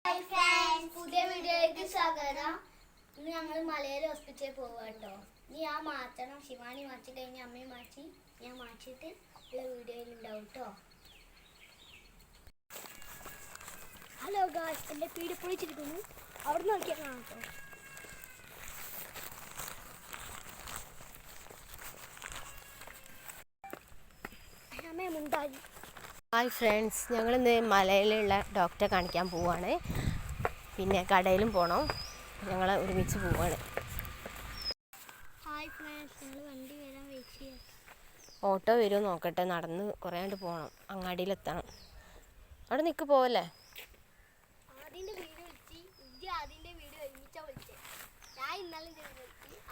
Hi friends, പുതിയ വീഡിയോയിലേക്ക് സ്വാഗതം. ഇന്ന് ഞങ്ങൾ മലയാളി ഹോസ്പിറ്റലിൽ പോവുക കേട്ടോ. ഇനി ഞാൻ മാറ്റണം, ശിവാനി മാറ്റി കഴിഞ്ഞ് അമ്മയും മാറ്റി ഞാൻ മാറ്റിയിട്ട് ഉള്ള വീഡിയോയിൽ ഉണ്ടാവും കേട്ടോ. ഹലോ ഗായ്സ്, എൻ്റെ പീടി പൊളിച്ചിരിക്കുന്നു. അവിടെ നിന്ന് നോക്കിയാൽ കാണാം കേട്ടോ. ഹായ് ഫ്രണ്ട്സ്, ഞങ്ങളിന്ന് മലയിലുള്ള ഡോക്ടറെ കാണിക്കാൻ പോവുകയാണ്. പിന്നെ കടയിലും പോകണം. ഞങ്ങൾ ഒരുമിച്ച് പോവുകയാണ്. ഹായ് ഫ്രണ്ട്സ്, ഞങ്ങൾ വണ്ടി വരാൻ വെയിറ്റ് ചെയ്യാം. ഓട്ടോ വരുമോ നോക്കട്ടെ. നടന്ന് കുറേ കണ്ട് പോകണം, അങ്ങാടിയിലെത്തണം. അവിടെ നിൽക്ക് പോവല്ലേ.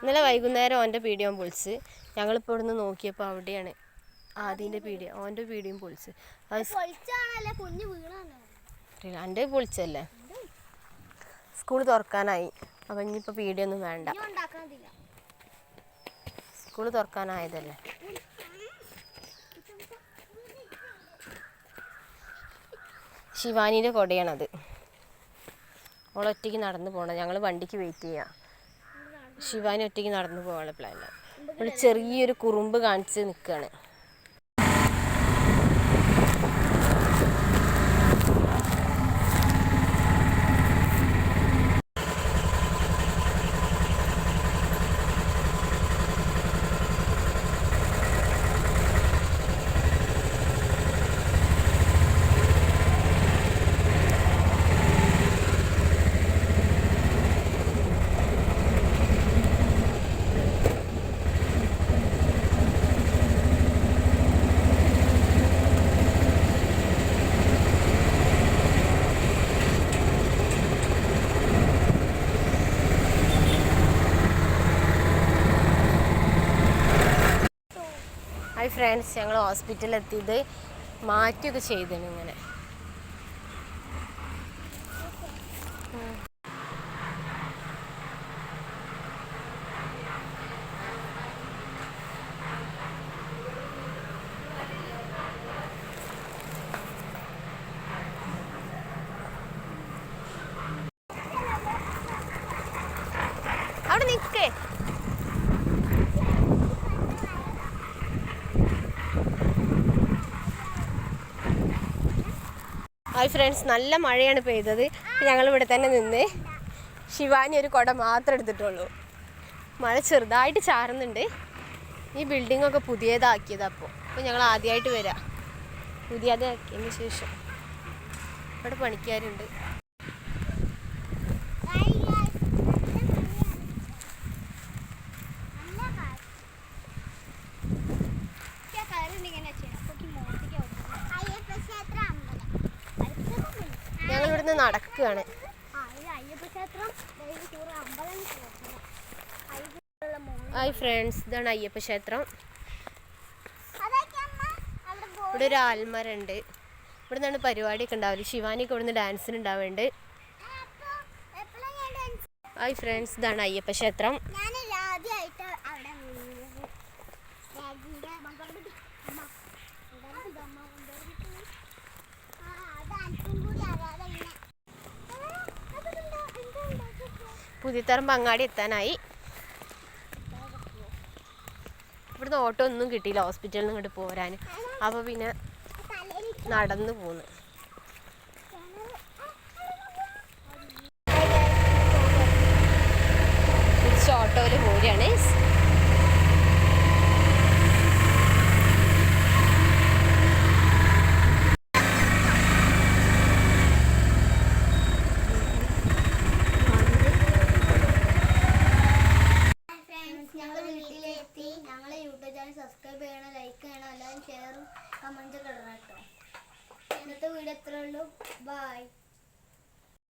ഇന്നലെ വൈകുന്നേരം ഓൻ്റെ പീടിയോ പൊളിച്ച്. ഞങ്ങളിപ്പോൾ ഇവിടുന്ന് നോക്കിയപ്പോൾ അവിടെയാണ് ആദ്യൻ്റെ പീടിയ. ഓൻ്റെ പീടിയും പൊളിച്ച്. എൻ്റെ പൊളിച്ചല്ലേ. സ്കൂൾ തുറക്കാനായി. അപ്പം ഇനിയിപ്പോൾ പീടിയൊന്നും വേണ്ട. സ്കൂൾ തുറക്കാനായതല്ലേ. ശിവാനീൻ്റെ കൊടയാണത്. ഓളൊറ്റയ്ക്ക് നടന്നു പോകണം. ഞങ്ങൾ വണ്ടിക്ക് വെയിറ്റ് ചെയ്യാം. ശിവാനി ഒറ്റയ്ക്ക് നടന്നു പോകാനുള്ള പ്ലാനില്ല. ഇവിടെ ചെറിയൊരു കുറുമ്പ് കാണിച്ച് നിൽക്കുകയാണ്. ഹായ് ഫ്രണ്ട്സ്, ഞങ്ങൾ ഹോസ്പിറ്റലിൽ എത്തിയത് മാറ്റിയൊക്കെ ചെയ്തിരുന്നു. ഇങ്ങനെ അവിടെ നിൽക്കേ. ഹായ് ഫ്രണ്ട്സ്, നല്ല മഴയാണ് പെയ്തത്. ഞങ്ങളിവിടെ തന്നെ നിന്ന്. ശിവാനി ഒരു കുട മാത്രം എടുത്തിട്ടുള്ളൂ. മഴ ചെറുതായിട്ട് ചാറുന്നുണ്ട്. ഈ ബിൽഡിങ്ങൊക്കെ പുതിയതാക്കിയതാണ്. അപ്പോൾ ഞങ്ങൾ ആദ്യമായിട്ട് വരാം. പുതിയതാക്കിയതിന് ശേഷം ഇവിടെ പണിക്കാരുണ്ട്. ഞങ്ങളിവിടുന്ന് നടക്കുകയാണ്. ഹായ് ഫ്രണ്ട്സ്, ഇതാണ് അയ്യപ്പ ക്ഷേത്രം. ഇവിടെ ഒരു ആൽമരമുണ്ട്. ഇവിടെ നിന്നാണ് പരിപാടിയൊക്കെ ഉണ്ടാവില്ല. ശിവാനിക്ക് ഇവിടുന്ന് ഡാൻസിന് ഉണ്ടാവുന്നുണ്ട്. ഹായ് ഫ്രണ്ട്സ്, ഇതാണ് അയ്യപ്പ ക്ഷേത്രം. പുതിയത്തറമ്പ് അങ്ങാടി എത്താനായി. ഇവിടുന്ന് ഓട്ടോ ഒന്നും കിട്ടിയില്ല ഹോസ്പിറ്റലിൽ നിന്ന് ഇങ്ങോട്ട് പോരാൻ. അപ്പോൾ പിന്നെ നടന്നു പോന്നു. തിരിച്ച് ഓട്ടോയിൽ പോരുകയാണ്. സബ്സ്ക്രൈബ് ചെയ്യണം, ലൈക്ക് ചെയ്യണം, എല്ലാവരും ഷെയറും കമൻറ്റൊക്കെ ഇടണം കേട്ടോ. ഇന്നത്തെ വീഡിയോ എത്രയേ ഉള്ളൂ. ബൈ.